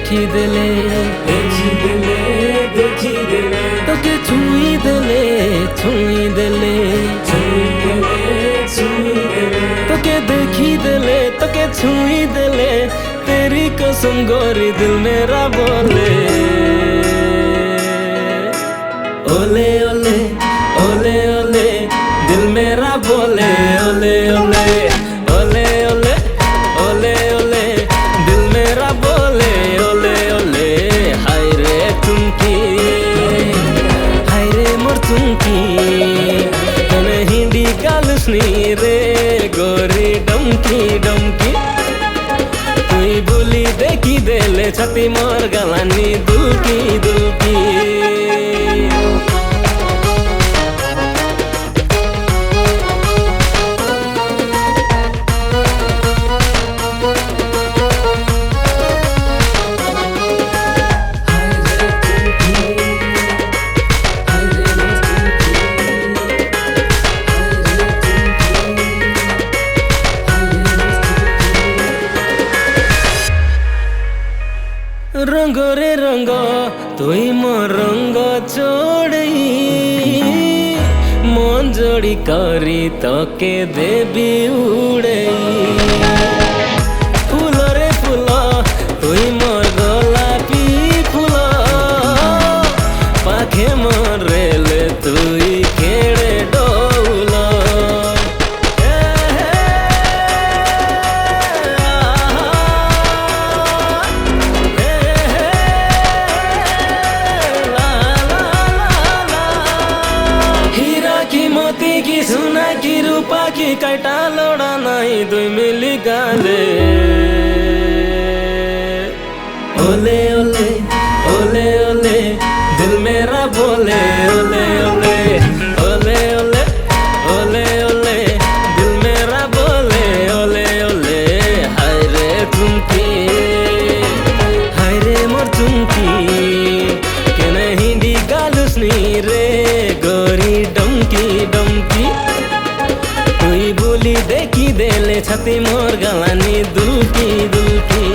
দেখি দিলে তোকে ছুঁই দিলে তোকে দেখি দিলে তোকে छुई दिले तेरी कसम गोरी दिल मेरा बोले ओले ओले ओले ओले दिल मेरा बोले ओले ओले ओले ओले ओले ओले दिल मेरा बोले ओले ओले हाय रे तुमकी हाय रे मोर तुमकी तने हिंदी गालुसनी रे गोरी डमकी डमकी তুই বলি দেখি দেলে ছাতি মোর গালানি দুলকি দুলকি रंग रे रंग तुई मो रंग चोड़ी मन जोड़ी करी तके देवी उड़े फूल रे फूल तुई मोर गोलापी फूल पाखे मोर रेले तुई केड़े डोल मोती की सुना की रूपा की कटा लोड़ा नहीं दुई मिली गाले ओले ओले ओले ओले दिल मेरा बोले ओले ओले ओले ओले ओले ओले दिल मेरा बोले ओले ओले हाय रे तुमकी हाय रे मोर तुमकी के नहीं दी गालुसनी रे गोरी डमकी डमकी तुई बोली देखी देले छाती मोर गालानी दुलकी दुलकी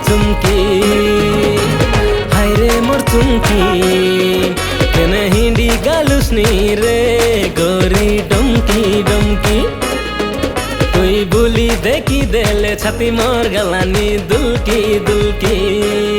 तुमकी हाय रे मोर तुमकी तेने हिंदी गालुसनी रे गोरी डमकी डमकी तुई बोली देखी देले छाती मोर गालानी दुलकी दुलकी।